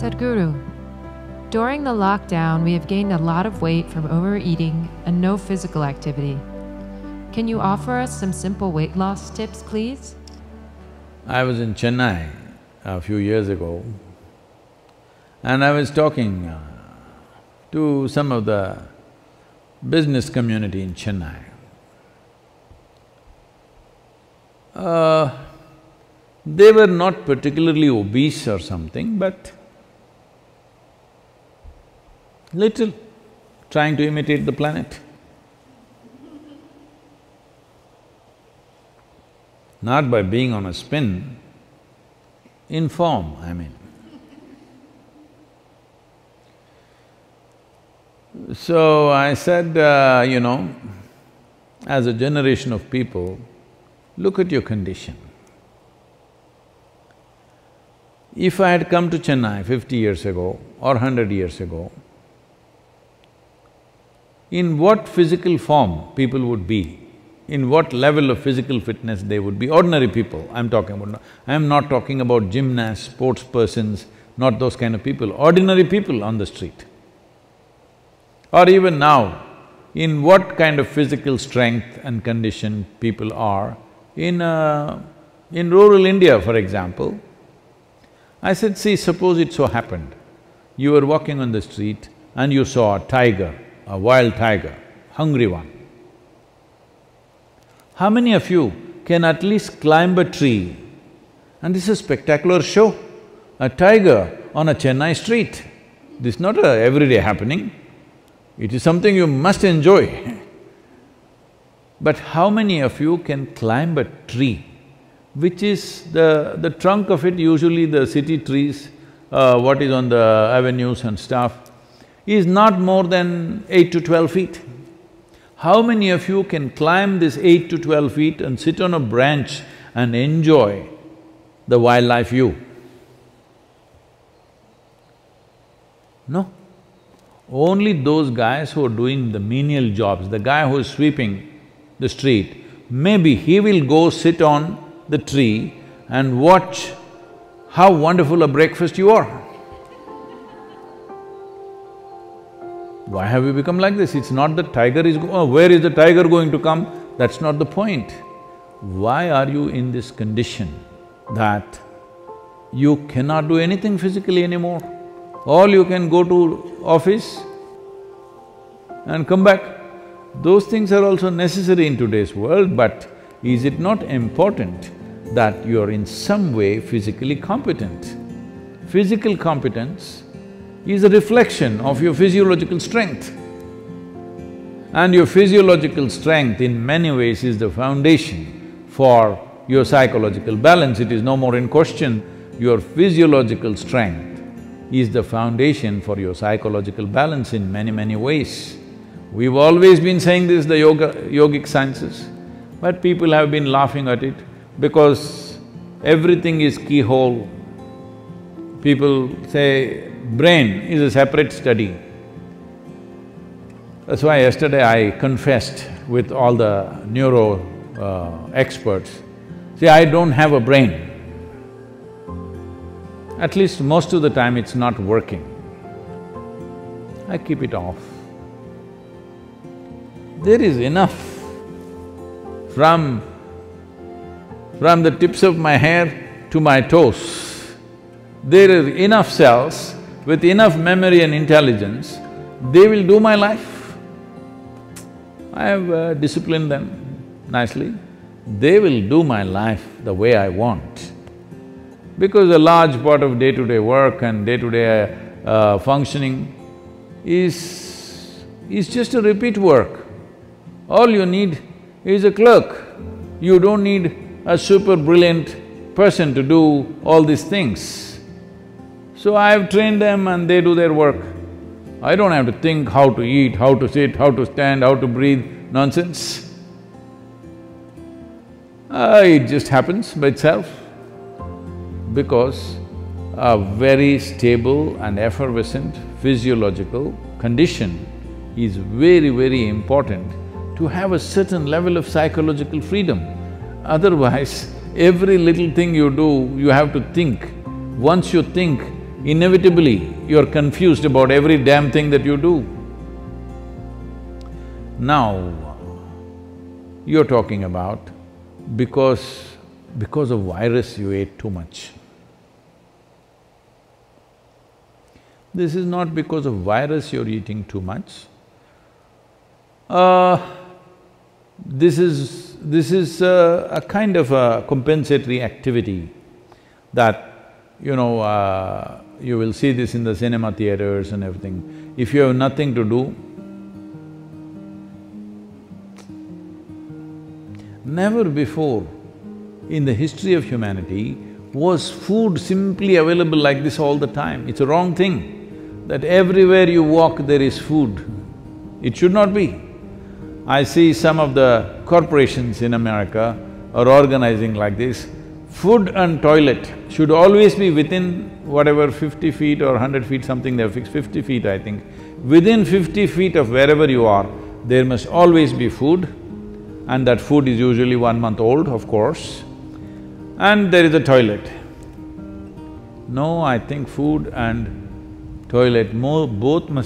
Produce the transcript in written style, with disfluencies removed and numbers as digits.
Sadhguru, during the lockdown, we have gained a lot of weight from overeating and no physical activity. Can you offer us some simple weight loss tips, please? I was in Chennai a few years ago and I was talking to some of the business community in Chennai. They were not particularly obese or something, but little trying to imitate the planet. Not by being on a spin, in form, I mean. So I said, as a generation of people, look at your condition. If I had come to Chennai 50 years ago or 100 years ago, in what physical form people would be, in what level of physical fitness they would be, ordinary people I'm talking about. I'm not talking about gymnasts, sports persons, not those kind of people, ordinary people on the street. Or even now, in what kind of physical strength and condition people are in rural India, for example. I said, see, suppose it so happened, you were walking on the street and you saw a tiger, a wild tiger, hungry one. How many of you can at least climb a tree? And this is a spectacular show, a tiger on a Chennai street. This is not a everyday happening, it is something you must enjoy. But how many of you can climb a tree, which is the trunk of it, usually the city trees, what is on the avenues and stuff, is not more than 8 to 12 feet. How many of you can climb this 8 to 12 feet and sit on a branch and enjoy the wildlife view? No. Only those guys who are doing the menial jobs, the guy who is sweeping the street, maybe he will go sit on the tree and watch how wonderful a breakfast you are. Why have we become like this? It's not that tiger is where is the tiger going to come? That's not the point. Why are you in this condition that you cannot do anything physically anymore? All you can go to office and come back. Those things are also necessary in today's world, but is it not important that you are in some way physically competent? Physical competence is a reflection of your physiological strength. And your physiological strength in many ways is the foundation for your psychological balance. It is no more in question. Your physiological strength is the foundation for your psychological balance in many, many ways. We've always been saying this, the yogic sciences, but people have been laughing at it because everything is keyhole. People say brain is a separate study. That's why yesterday I confessed with all the neuro experts, see, I don't have a brain. At least most of the time it's not working. I keep it off. There is enough from the tips of my hair to my toes. There are enough cells with enough memory and intelligence, they will do my life. I have disciplined them nicely. They will do my life the way I want. Because a large part of day-to-day work and day-to-day functioning is just a repeat work. All you need is a clerk. You don't need a super brilliant person to do all these things. So I have trained them and they do their work. I don't have to think how to eat, how to sit, how to stand, how to breathe, nonsense. It just happens by itself. Because a very stable and effervescent physiological condition is very, very important to have a certain level of psychological freedom. Otherwise, every little thing you do, you have to think. Once you think, inevitably you're confused about every damn thing that you do. Now, you're talking about because of virus you ate too much. This is not because of virus you're eating too much. This is a kind of a compensatory activity that, you will see this in the cinema theaters and everything. If you have nothing to do, never before in the history of humanity was food simply available like this all the time. It's a wrong thing that everywhere you walk there is food. It should not be. I see some of the corporations in America are organizing like this. Food and toilet should always be within whatever 50 feet or 100 feet, something they've fixed, 50 feet I think. Within 50 feet of wherever you are, there must always be food, and that food is usually 1 month old, of course, and there is a toilet. No, I think food and toilet both must